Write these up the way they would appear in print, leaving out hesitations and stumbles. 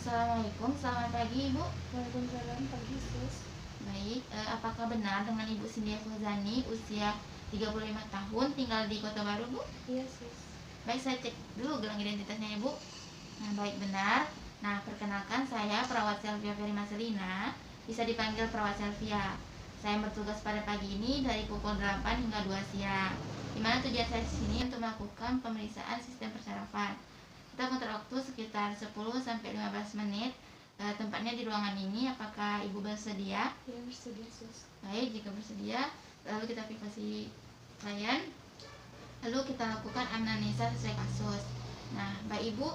Assalamualaikum, selamat pagi Ibu. Waalaikumsalam, pagi sus. Baik, apakah benar dengan Ibu Sindia Fauzani, usia 35 tahun, tinggal di Kota Baru Bu? Iya sus. Baik, saya cek dulu gelang identitasnya ya Bu. Nah, baik benar. Nah, perkenalkan saya perawat Selvia Ferry Marcelina, bisa dipanggil perawat Selvia. Saya bertugas pada pagi ini dari pukul 8 hingga 2 siang. Dimana tujuan saya di sini untuk melakukan pemeriksaan sistem persarafan. Kita mengatur waktu sekitar 10-15 menit. Tempatnya di ruangan ini. Apakah Ibu bersedia? Iya bersedia sus. Baik, jika bersedia, lalu kita privasi klien. Lalu kita lakukan anamnesa sesuai kasus. Nah, Mbak Ibu,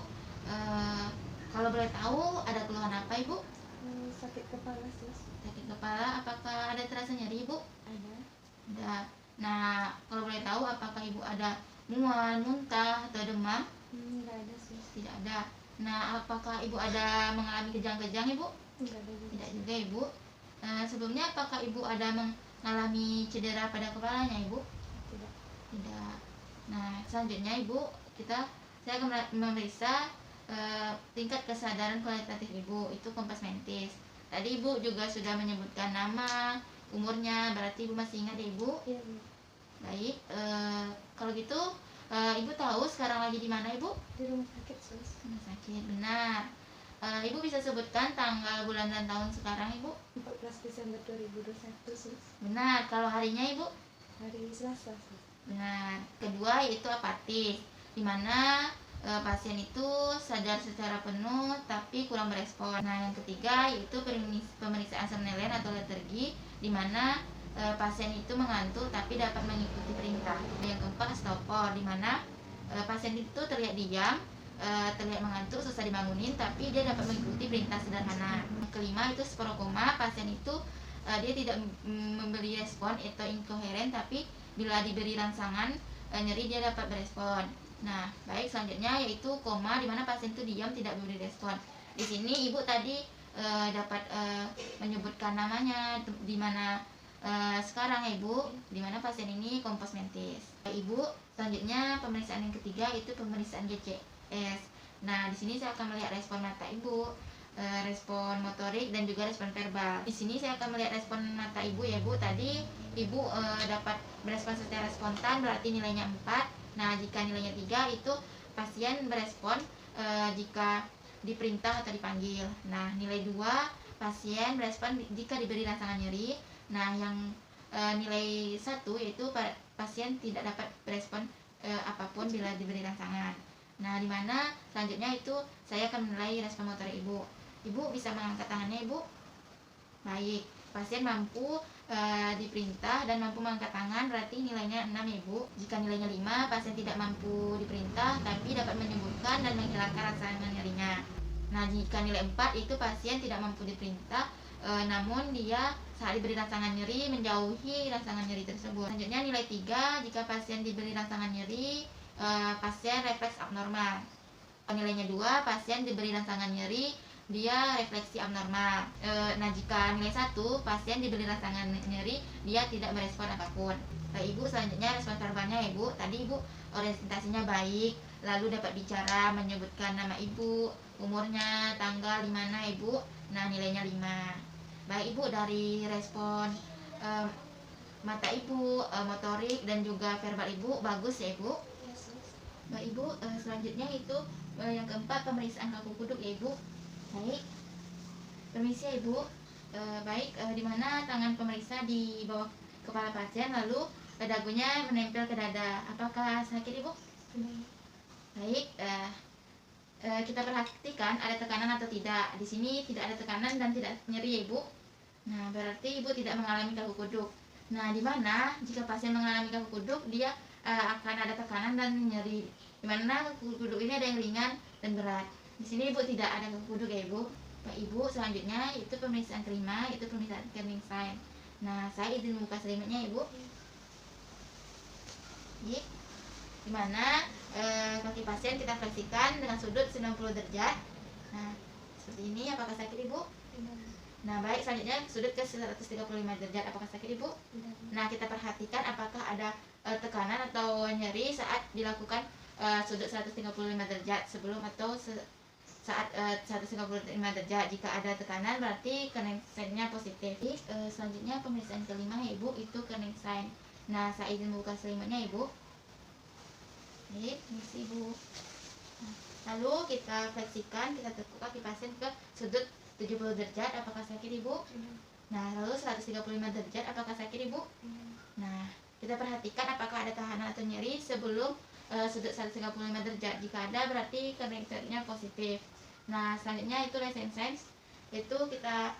kalau boleh tahu ada keluhan apa Ibu? Sakit kepala sus. Sakit kepala, apakah ada terasa nyeri Ibu? Ada. Ada. Nah, kalau boleh tahu apakah Ibu ada mual, muntah, atau demam? Enggak ada sus. Tidak ada. Nah, apakah Ibu ada mengalami kejang-kejang Ibu? Enggak ada juga. Tidak juga Ibu. Sebelumnya apakah Ibu ada mengalami cedera pada kepalanya Ibu? Tidak. Tidak. Nah, selanjutnya Ibu, saya akan memeriksa tingkat kesadaran kualitatif Ibu, itu kompas mentis. Tadi Ibu juga sudah menyebutkan nama, umurnya, berarti Ibu masih ingat ya Ibu? Iya Bu. Baik, kalau gitu Ibu tahu sekarang lagi di mana Ibu? Di rumah sakit sus. Rumah sakit, benar. Ibu bisa sebutkan tanggal, bulan, dan tahun sekarang Ibu? 14 Desember 2021 sus. Benar, kalau harinya Ibu? Hari Selasa sus. Benar. Kedua yaitu apatis, di mana pasien itu sadar secara penuh tapi kurang berespon. Nah, yang ketiga yaitu pemeriksaan somnolens atau letargi, di mana pasien itu mengantuk tapi dapat mengikuti perintah. Yang keempat stopor, di mana pasien itu terlihat diam, terlihat mengantuk, susah dibangunin, tapi dia dapat mengikuti perintah sederhana. Yang kelima itu sporokoma, pasien itu dia tidak memberi respon atau inkoheren, tapi bila diberi rangsangan nyeri dia dapat berespon. Nah, baik, selanjutnya yaitu koma, di mana pasien itu diam tidak memberi respon. Di sini Ibu tadi dapat menyebutkan namanya, di mana sekarang ya Ibu, di mana pasien ini kompos mentis. Ibu, selanjutnya pemeriksaan yang ketiga itu pemeriksaan GCS. Nah, di sini saya akan melihat respon mata Ibu, respon motorik, dan juga respon verbal. Di sini saya akan melihat respon mata Ibu ya Bu. Tadi Ibu dapat berespon secara spontan, berarti nilainya 4. Nah, jika nilainya 3 itu pasien berespon jika diperintah atau dipanggil. Nah, nilai 2 pasien berespon jika diberi rangsangan nyeri. Nah, yang nilai 1 yaitu pasien tidak dapat berespon apapun bila diberi rangsangan. Nah, di mana selanjutnya itu saya akan menilai respon motor Ibu. Ibu bisa mengangkat tangannya Ibu. Baik, pasien mampu diperintah dan mampu mengangkat tangan, berarti nilainya 6 ya Ibu. Jika nilainya 5, pasien tidak mampu diperintah tapi dapat menyembuhkan dan menghilangkan rasa nyerinya. Nah, jika nilai 4 itu pasien tidak mampu diperintah, namun dia saat diberi rangsangan nyeri menjauhi rangsangan nyeri tersebut. Selanjutnya nilai 3, jika pasien diberi rangsangan nyeri, pasien refleks abnormal. Nilainya 2, pasien diberi rangsangan nyeri, dia refleksi abnormal. Nah, jika nilai 1, pasien diberi rangsangan nyeri, dia tidak merespon apapun. Ibu, selanjutnya respon verbalnya ya Ibu. Tadi Ibu orientasinya baik, lalu dapat bicara, menyebutkan nama Ibu, umurnya, tanggal, di mana Ibu. Nah, nilainya 5. Baik Ibu, dari respon mata Ibu, motorik, dan juga verbal Ibu bagus ya Ibu. Yes sus. Baik Ibu, selanjutnya itu yang keempat pemeriksaan kaku kuduk ya Ibu. Baik, permisi ya Ibu. Baik, di mana tangan pemeriksa di bawah kepala pasien, lalu dagunya menempel ke dada. Apakah sakit Ibu? Tidak. Baik, kita perhatikan ada tekanan atau tidak. Di sini tidak ada tekanan dan tidak nyeri ya Ibu. Nah, berarti Ibu tidak mengalami kaku kuduk. Nah, di mana jika pasien mengalami kaku kuduk, dia akan ada tekanan dan nyeri. Di mana kaku kuduk ini ada yang ringan dan berat. Di sini Ibu tidak ada kaku kuduk ya Ibu. Pak Ibu, selanjutnya itu pemeriksaan kelima, itu pemeriksaan Kerning sign. Nah, saya izin membuka selimutnya Ibu. Baik, di mana kaki pasien kita fleksikan dengan sudut 90 derajat. Nah, seperti ini. Apakah sakit Ibu? Tidak. Nah, baik, selanjutnya sudut ke 135 derajat. Apakah sakit Ibu? Tidak. Nah, kita perhatikan apakah ada tekanan atau nyeri saat dilakukan sudut 135 derajat sebelum atau saat 135 derajat. Jika ada tekanan berarti kening sign-nya positif. Selanjutnya pemeriksaan kelima ya Ibu, itu kening sign. Nah, saya izin buka selimutnya Ibu. Baik, misi Ibu. Nah, lalu kita fleksikan, kita tekuk kaki pasien ke sudut 70 derajat. Apakah sakit Ibu? Nah, lalu 135 derajat. Apakah sakit Ibu? Nah, kita perhatikan apakah ada tahanan atau nyeri sebelum sudut 135 derajat. Jika ada berarti kening sign-nya positif. Nah, selanjutnya itu lesson sense, itu kita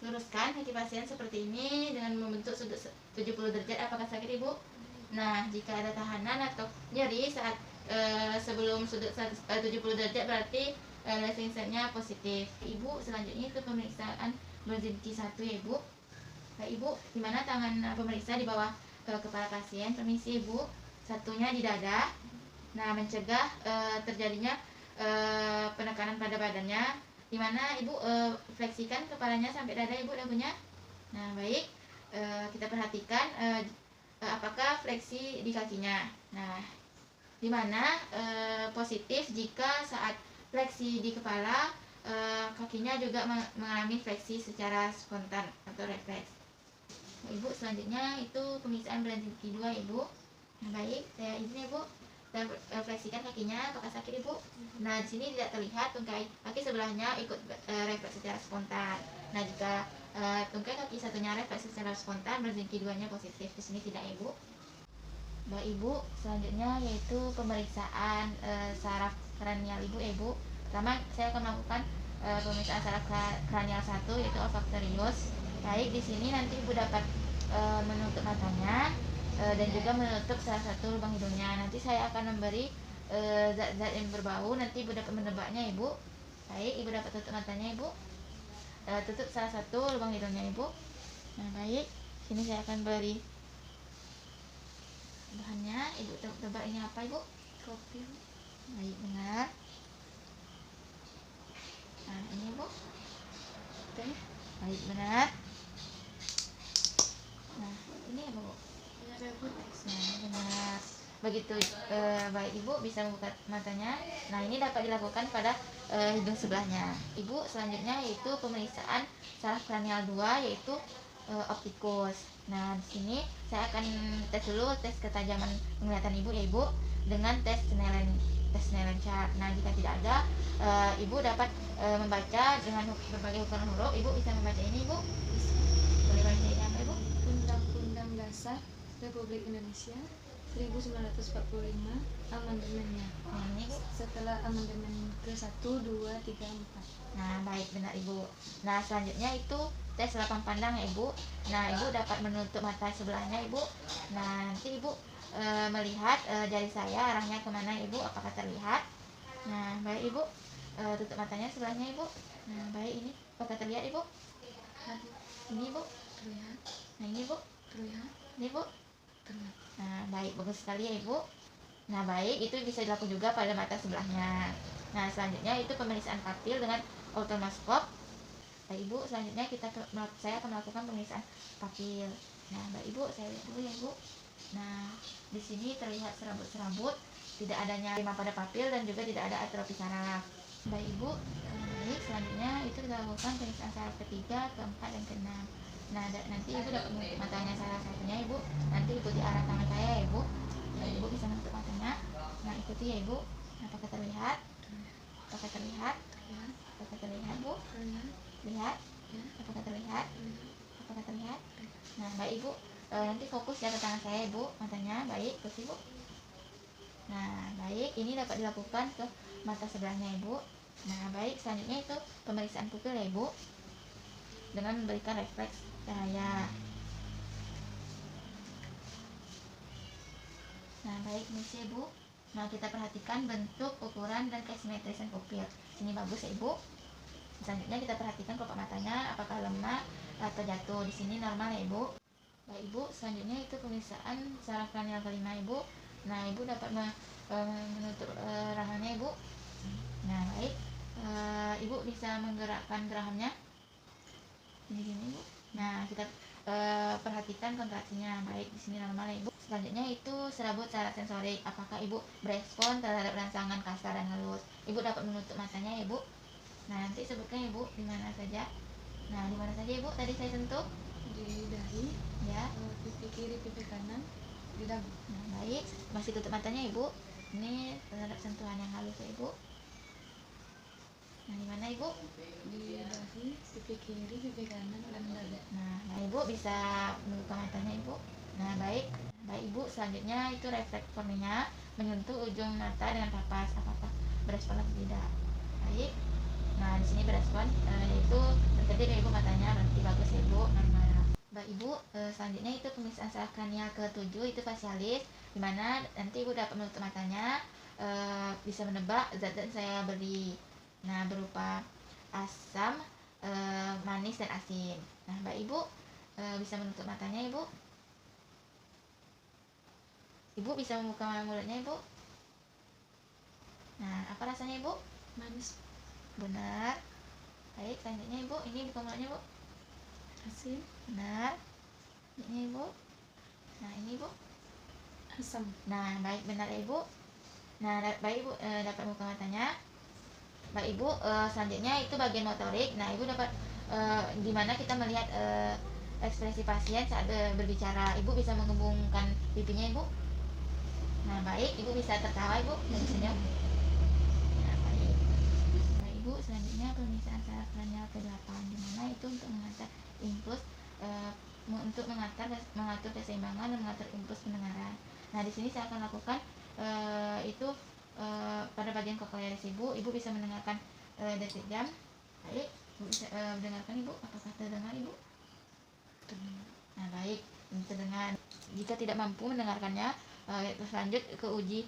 luruskan kaki pasien seperti ini dengan membentuk sudut 70 derajat. Apakah sakit Ibu? Nah, jika ada tahanan atau nyeri saat sebelum sudut 70 derajat berarti lesson sense-nya positif. Ibu, selanjutnya itu pemeriksaan emergency 1 ya Ibu. Baik Ibu, di mana tangan pemeriksa di bawah kepala pasien. Permisi Ibu, satunya di dada. Nah, mencegah terjadinya penekanan pada badannya, dimana Ibu fleksikan kepalanya sampai dada Ibu dagunya. Nah, baik, kita perhatikan apakah fleksi di kakinya. Nah, dimana positif jika saat fleksi di kepala kakinya juga mengalami fleksi secara spontan atau refleks. Nah, Ibu, selanjutnya itu pemeriksaan berlanjut kedua Ibu. Nah, baik, saya izin Ibu. Kita fleksikan kakinya, apakah sakit Ibu? Nah, di sini tidak terlihat tungkai kaki sebelahnya ikut refleks secara spontan. Nah, jika tungkai kaki satunya refleks secara spontan, berarti keduanya positif. Di sini tidak Ibu. Baik Ibu, selanjutnya yaitu pemeriksaan saraf kranial Ibu. Pertama saya akan melakukan pemeriksaan saraf kranial 1 yaitu olfaktorius. Baik, di sini nanti Ibu dapat menutup matanya dan juga menutup salah satu lubang hidungnya. Nanti saya akan memberi zat-zat yang berbau, nanti Ibu dapat menebaknya Ibu. Baik, Ibu dapat tutup matanya Ibu. Tutup salah satu lubang hidungnya Ibu. Nah, baik, sini saya akan beri bahannya. Ibu tebak ini apa Ibu? Kopi. Baik, benar. Nah, ini Ibu. Teh. Baik, benar. Nah, ini apa Bu? Nah, benar. Begitu. Baik Ibu bisa membuka matanya. Nah, ini dapat dilakukan pada hidung sebelahnya. Ibu, selanjutnya yaitu pemeriksaan saraf kranial 2 yaitu optikus. Nah, di sini saya akan tes dulu tes ketajaman penglihatan Ibu ya Ibu dengan tes Snellen chart. Nah, jika tidak ada, Ibu dapat membaca dengan berbagai ukuran huruf. Ibu bisa membaca ini Ibu. Boleh baca ini apa Ibu? Undang-Undang Dasar Republik Indonesia 1945 amandemennya. Nah, ini Ibu. Setelah amandemen ke-1, 2, 3, 4. Nah, baik, benar Ibu. Nah, selanjutnya itu tes lapang pandang ya Ibu. Nah, Ibu dapat menutup mata sebelahnya Ibu. Nah, nanti Ibu melihat jari saya arahnya kemana Ibu, apakah terlihat? Nah, baik Ibu, tutup matanya sebelahnya Ibu. Nah, baik, ini apakah terlihat Ibu? Ini Ibu. Terlihat. Nah, ini Ibu. Terlihat. Ini Ibu. Terlihat. Nah, baik, bagus sekali ya Ibu. Nah, baik, itu bisa dilakukan juga pada mata sebelahnya. Nah, selanjutnya itu pemeriksaan papil dengan optonoskop. Baik Ibu, selanjutnya saya akan melakukan pemeriksaan papil. Nah, baik Ibu, saya lihat dulu ya Ibu. Nah, di sini terlihat serabut-serabut, tidak adanya lima pada papil dan juga tidak ada atrofi saraf. Baik Ibu, baik, selanjutnya itu kita lakukan pemeriksaan saraf ketiga, keempat, dan keenam. Nah, nanti Ibu dapat menutup matanya salah satunya Ibu. Nanti ikuti arah tangan saya ya Ibu. Nah, Ibu bisa menutup matanya. Nah, ikuti ya Ibu. Apakah terlihat? Apakah terlihat? Apakah terlihat Bu? Lihat? Apakah terlihat? Apakah terlihat? Nah, baik Ibu. Nanti fokus ya ke tangan saya Ibu, matanya. Baik, ikuti Bu. Nah, baik, ini dapat dilakukan ke mata sebelahnya Ibu. Nah, baik, selanjutnya itu pemeriksaan pupil ya Ibu, dengan memberikan refleks cahaya. Nah, baik, misi Ibu. Nah, kita perhatikan bentuk, ukuran, dan kesimetrisan pupil. Sini bagus ya Ibu. Selanjutnya kita perhatikan kelopak matanya, apakah lemah atau jatuh. Di sini normal ya Ibu. Baik Ibu, selanjutnya itu pemeriksaan saraf kranial kelima Ibu. Nah, Ibu dapat menutup rahangnya Ibu. Nah, baik, Ibu bisa menggerakkan gerahamnya gini Ibu. Nah, kita perhatikan kontraksinya. Baik, di sini normal ya Ibu. selanjutnya itu serabut syarat sensorik. Apakah ibu berespon terhadap rangsangan kasar dan halus? Ibu dapat menutup matanya ya bu. Nah nanti sebutkan ibu di mana saja. Nah di mana saja ibu tadi saya sentuh? Di dahi, Ya. pipi kiri, pipi kanan, di dagu. Nah baik, masih tutup matanya ibu. Ini terhadap sentuhan yang halus ya ibu. Nah di mana ibu? Di dahi, pipi kiri, pipi kanan, dan dada. Nah ibu bisa membuka matanya ibu. Nah baik, ibu selanjutnya itu refleks kornea menyentuh ujung mata dengan kapas. Apakah berespon atau tidak? Baik. Nah di sini berespon, yaitu terkedip ya ibu matanya, berarti bagus ya ibu, normal. Baik ibu, selanjutnya itu pemeriksaan saraf kranial ke-7 itu fasialis, dimana nanti ibu dapat menutup matanya, bisa menebak zat-zat yang saya beri. Nah berupa asam, manis dan asin. Nah baik ibu, bisa menutup matanya ibu. Ibu bisa membuka mulutnya ibu. Nah apa rasanya ibu? Manis. Benar. Baik, selanjutnya ibu, ini buka mulutnya bu. Asin. Benar. Ini ibu. Nah ini ibu. Asam. Nah baik, benar ya ibu. Nah baik ibu, dapat membuka matanya. Baik ibu, selanjutnya itu bagian motorik. Nah ibu dapat gimana kita melihat ekspresi pasien saat berbicara. Ibu bisa mengembungkan pipinya ibu. Nah baik, ibu bisa tertawa ibu dan senyum. Nah baik. Baik ibu, selanjutnya pemeriksaan saraf kranial ke-8, dimana itu untuk mengatur impuls, untuk mengatur keseimbangan dan mengatur impuls pendengaran. Nah di sini saya akan lakukan itu pada bagian cochlearis ibu. Ibu bisa mendengarkan detik jam. Baik, ibu bisa mendengarkan ibu. Apakah terdengar ibu? Nah baik, terdengar. Jika tidak mampu mendengarkannya, lanjut ke uji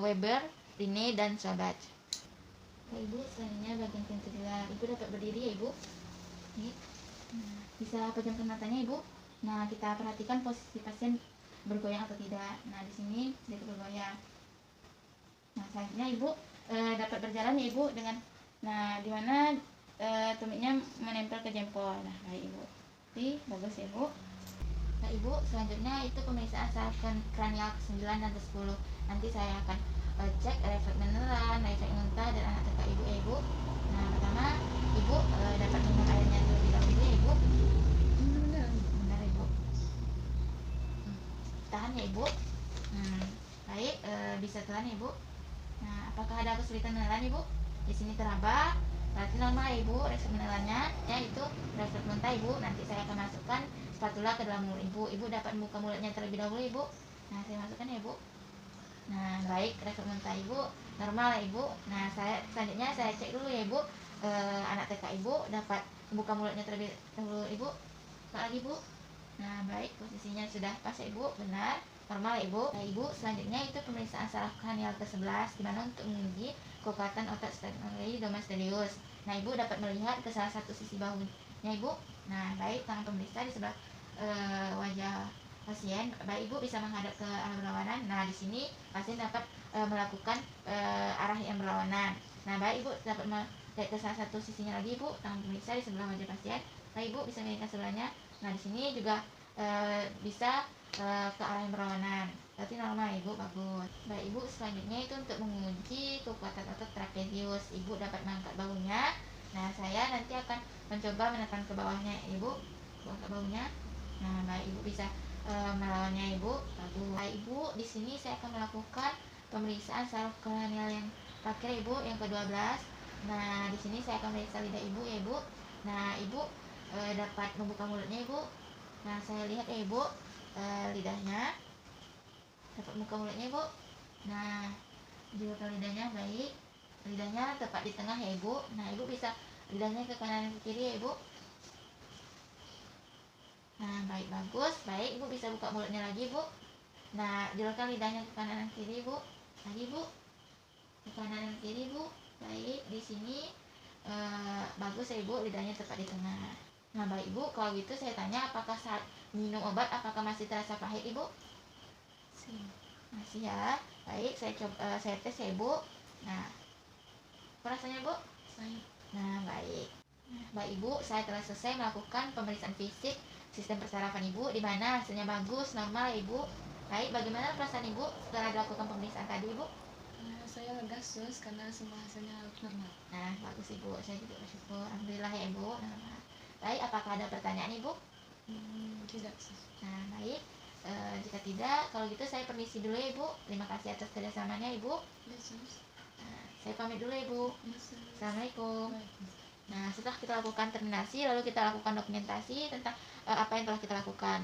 Weber, Rinne, dan Sobat. Baik ibu, selanjutnya bagian pintu gelar. Ibu dapat berdiri ya ibu. Nih. Nah, bisa pejamkan matanya ibu. Nah kita perhatikan posisi pasien bergoyang atau tidak. Nah di sini sedikit bergoyang. Nah selanjutnya ibu dapat berjalan ya ibu dengan, nah dimana tumitnya menempel ke jempol. Nah baik ibu. Jadi bagus ya ibu. Nah ibu, selanjutnya itu pemeriksaan saraf kranial ke-9 dan ke-10. Nanti saya akan cek refleks menelan, refleks muntah, dan anak teka ibu ya ibu. Nah pertama ibu dapat minum airnya terlebih dahulu ya ibu. Benar ibu. Tahan ya ibu. Baik, bisa telan ya ibu. Nah apakah ada kesulitan menelan ibu? Di sini teraba, berarti normal ya ibu refleks menelannya. Ya itu refleks muntah ibu. Nanti saya akan masukkan spatula ke dalam mulut ibu. Ibu dapat membuka mulutnya terlebih dahulu ibu. Nah saya masukkan ya ibu. Nah baik, refleks muntah ibu normal ya ibu. Nah selanjutnya saya cek dulu ya ibu, anak TK ibu dapat membuka mulutnya terlebih dahulu ibu. Lagi ibu. Nah baik, posisinya sudah pas ya ibu, benar normal ya ibu. Nah ibu, selanjutnya itu pemeriksaan saraf kranial ke-11, dimana untuk menguji kekuatan otot sternocleidomastoideus. Nah ibu dapat melihat ke salah satu sisi bahunya ibu. Nah baik, tangan pemeriksa di sebelah wajah pasien. Baik ibu bisa menghadap ke arah berlawanan. Nah di sini pasien dapat melakukan arah yang berlawanan. Nah baik ibu dapat melihat ke salah satu sisinya lagi ibu, tangan pemeriksa di sebelah wajah pasien. Baik ibu bisa melihat sebelahnya. Nah di sini juga bisa ke arah yang berlawanan. Berarti normal ibu, bagus. Baik ibu, selanjutnya itu untuk menguji kekuatan otot trapezius. Ibu dapat mengangkat bahunya. Nah saya nanti akan mencoba menekan ke bawahnya ibu, ke bahunya. Nah baik ibu bisa melawannya ibu, bagus. Baik ibu, di sini saya akan melakukan pemeriksaan saraf kranial yang terakhir ibu, yang ke-12. Nah di sini saya akan meriksa lidah ibu ya ibu. Nah ibu dapat membuka mulutnya ibu. Nah saya lihat ya ibu, lidahnya dapat membuka mulutnya ibu. Nah dibuka lidahnya, baik, lidahnya tepat di tengah ya ibu. Nah ibu bisa lidahnya ke kanan ke kiri ya ibu. Nah baik, bagus. Baik, ibu bisa buka mulutnya lagi ibu. Nah julurkan lidahnya ke kanan dan kiri ibu. Lagi ibu, ke kanan dan kiri ibu. Baik, di sini bagus ya ibu, lidahnya tepat di tengah. Nah baik ibu, kalau gitu saya tanya, apakah saat minum obat apakah masih terasa pahit ibu? Masih ya. Baik, saya tes ya ibu. Nah apa rasanya ibu? Nah baik. Nah, baik ibu, saya telah selesai melakukan pemeriksaan fisik sistem persarafan ibu, di mana hasilnya bagus, normal ya ibu. Baik, bagaimana perasaan Ibu setelah dilakukan pemeriksaan tadi, Ibu? Saya lega sus karena semua hasilnya normal. Nah, bagus Ibu, saya juga bersyukur. Alhamdulillah ya Ibu. Nah, baik, apakah ada pertanyaan Ibu? Tidak sus. Nah, baik. Jika tidak, kalau gitu saya permisi dulu ya Ibu. Terima kasih atas kerjasamanya Ibu. Ya sus. Nah, saya pamit dulu ya Ibu. Ya sus. Assalamualaikum. Baik. Nah, setelah kita lakukan terminasi, lalu kita lakukan dokumentasi tentang apa yang telah kita lakukan.